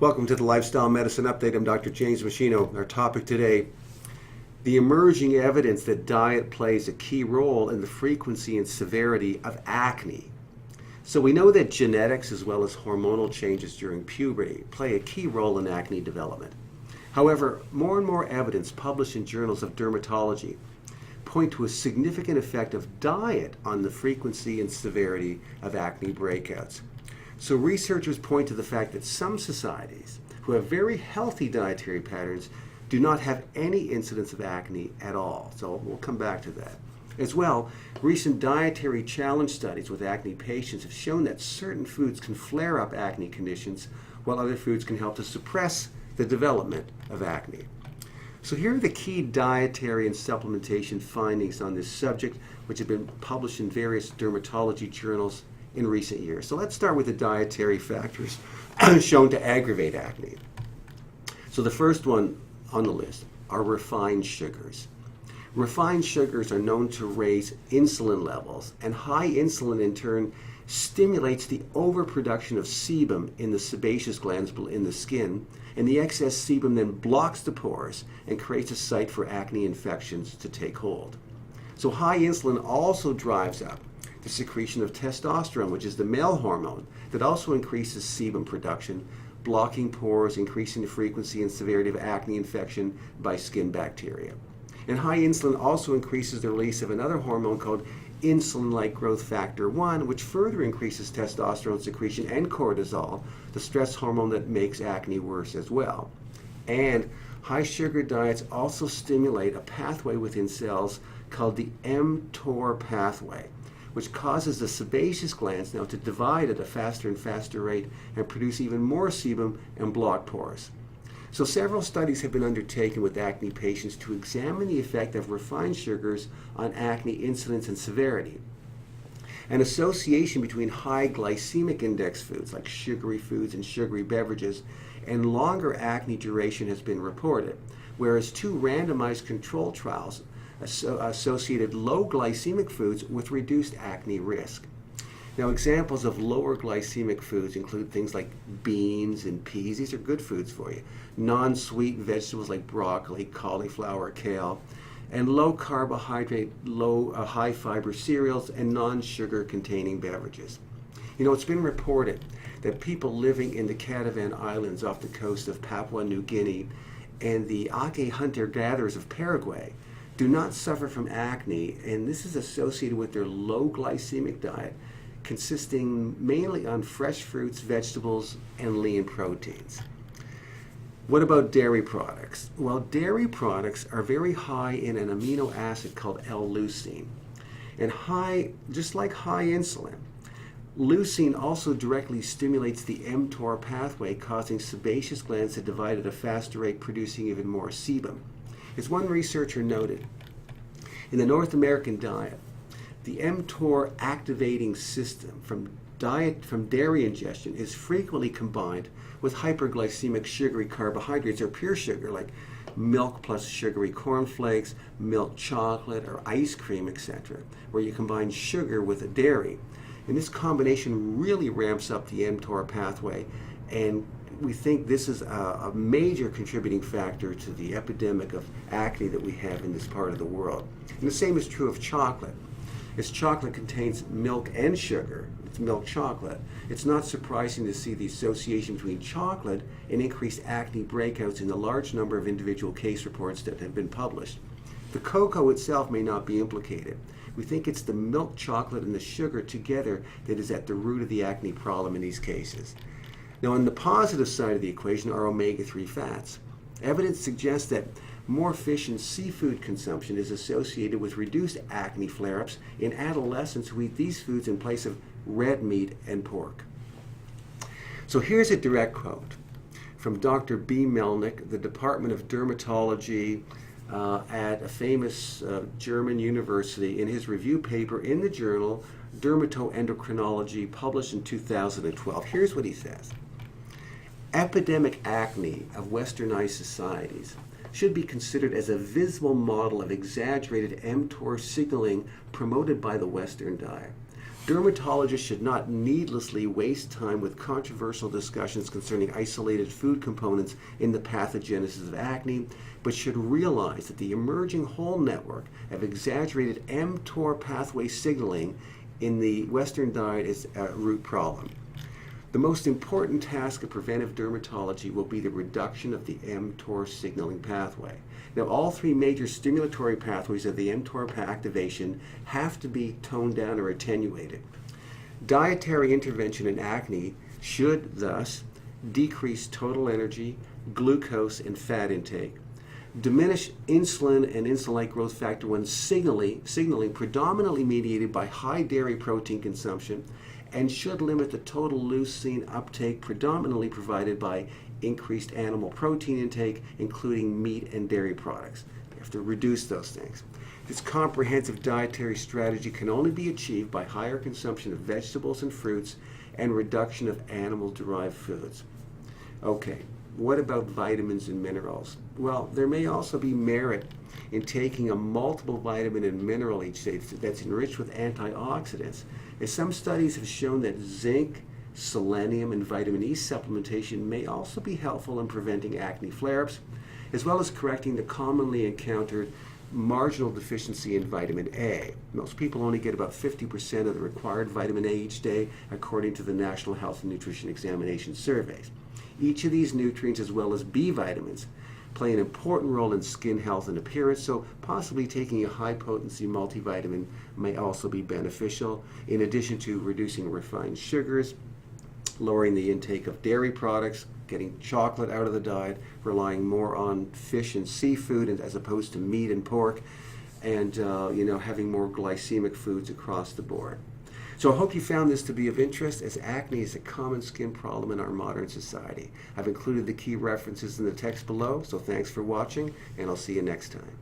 Welcome to the Lifestyle Medicine Update. I'm Dr. James Meschino. Our topic today, the emerging evidence that diet plays a key role in the frequency and severity of acne. So we know that genetics as well as hormonal changes during puberty play a key role in acne development. However, more and more evidence published in journals of dermatology point to a significant effect of diet on the frequency and severity of acne breakouts. So researchers point to the fact that some societies who have very healthy dietary patterns do not have any incidence of acne at all. So we'll come back to that. As well, recent dietary challenge studies with acne patients have shown that certain foods can flare up acne conditions, while other foods can help to suppress the development of acne. So here are the key dietary and supplementation findings on this subject, which have been published in various dermatology journals in recent years. So let's start with the dietary factors shown to aggravate acne. So the first one on the list are refined sugars. Refined sugars are known to raise insulin levels, and high insulin in turn stimulates the overproduction of sebum in the sebaceous glands in the skin, and the excess sebum then blocks the pores and creates a site for acne infections to take hold. So high insulin also drives up the secretion of testosterone, which is the male hormone that also increases sebum production, blocking pores, increasing the frequency and severity of acne infection by skin bacteria. And high insulin also increases the release of another hormone called insulin-like growth factor 1, which further increases testosterone secretion and cortisol, the stress hormone that makes acne worse as well. And high sugar diets also stimulate a pathway within cells called the mTOR pathway, which causes the sebaceous glands now to divide at a faster and faster rate and produce even more sebum and block pores. So several studies have been undertaken with acne patients to examine the effect of refined sugars on acne incidence and severity. An association between high glycemic index foods like sugary foods and sugary beverages and longer acne duration has been reported, whereas two randomized control trials associated low glycemic foods with reduced acne risk. Now, examples of lower glycemic foods include things like beans and peas. These are good foods for you. Non-sweet vegetables like broccoli, cauliflower, kale, and low carbohydrate, high fiber cereals and non-sugar containing beverages. You know, it's been reported that people living in the Katavan Islands off the coast of Papua New Guinea and the Aceh hunter-gatherers of Paraguay do not suffer from acne, and this is associated with their low glycemic diet, consisting mainly on fresh fruits, vegetables, and lean proteins. What about dairy products? Well, dairy products are very high in an amino acid called L-leucine, and just like high insulin, leucine also directly stimulates the mTOR pathway, causing sebaceous glands to divide at a faster rate, producing even more sebum. As one researcher noted, in the North American diet, the mTOR activating system from dairy ingestion is frequently combined with hyperglycemic sugary carbohydrates or pure sugar like milk plus sugary cornflakes, milk chocolate, or ice cream, etc., where you combine sugar with a dairy. And this combination really ramps up the mTOR pathway, and we think this is a major contributing factor to the epidemic of acne that we have in this part of the world. And the same is true of chocolate. As chocolate contains milk and sugar, it's milk chocolate, it's not surprising to see the association between chocolate and increased acne breakouts in the large number of individual case reports that have been published. The cocoa itself may not be implicated. We think it's the milk chocolate and the sugar together that is at the root of the acne problem in these cases. Now, on the positive side of the equation are omega-3 fats. Evidence suggests that more fish and seafood consumption is associated with reduced acne flare-ups in adolescents who eat these foods in place of red meat and pork. So here's a direct quote from Dr. B. Melnick, the Department of Dermatology at a famous German university, in his review paper in the journal Dermatoendocrinology, published in 2012. Here's what he says. Epidemic acne of westernized societies should be considered as a visible model of exaggerated mTOR signaling promoted by the Western diet. Dermatologists should not needlessly waste time with controversial discussions concerning isolated food components in the pathogenesis of acne, but should realize that the emerging whole network of exaggerated mTOR pathway signaling in the Western diet is a root problem. The most important task of preventive dermatology will be the reduction of the mTOR signaling pathway. Now, all three major stimulatory pathways of the mTOR activation have to be toned down or attenuated. Dietary intervention in acne should thus decrease total energy, glucose, and fat intake, diminish insulin and insulin-like growth factor 1 signaling predominantly mediated by high dairy protein consumption, and should limit the total leucine uptake predominantly provided by increased animal protein intake, including meat and dairy products. You have to reduce those things. This comprehensive dietary strategy can only be achieved by higher consumption of vegetables and fruits and reduction of animal-derived foods. Okay, what about vitamins and minerals? Well, there may also be merit in taking a multiple vitamin and mineral each day that's enriched with antioxidants, as some studies have shown that zinc, selenium, and vitamin E supplementation may also be helpful in preventing acne flare-ups, as well as correcting the commonly encountered marginal deficiency in vitamin A. Most people only get about 50% of the required vitamin A each day, according to the National Health and Nutrition Examination surveys. Each of these nutrients, as well as B vitamins, play an important role in skin health and appearance, so possibly taking a high-potency multivitamin may also be beneficial, in addition to reducing refined sugars, lowering the intake of dairy products, getting chocolate out of the diet, relying more on fish and seafood as opposed to meat and pork, and having more glycemic foods across the board. So I hope you found this to be of interest, as acne is a common skin problem in our modern society. I've included the key references in the text below, so thanks for watching, and I'll see you next time.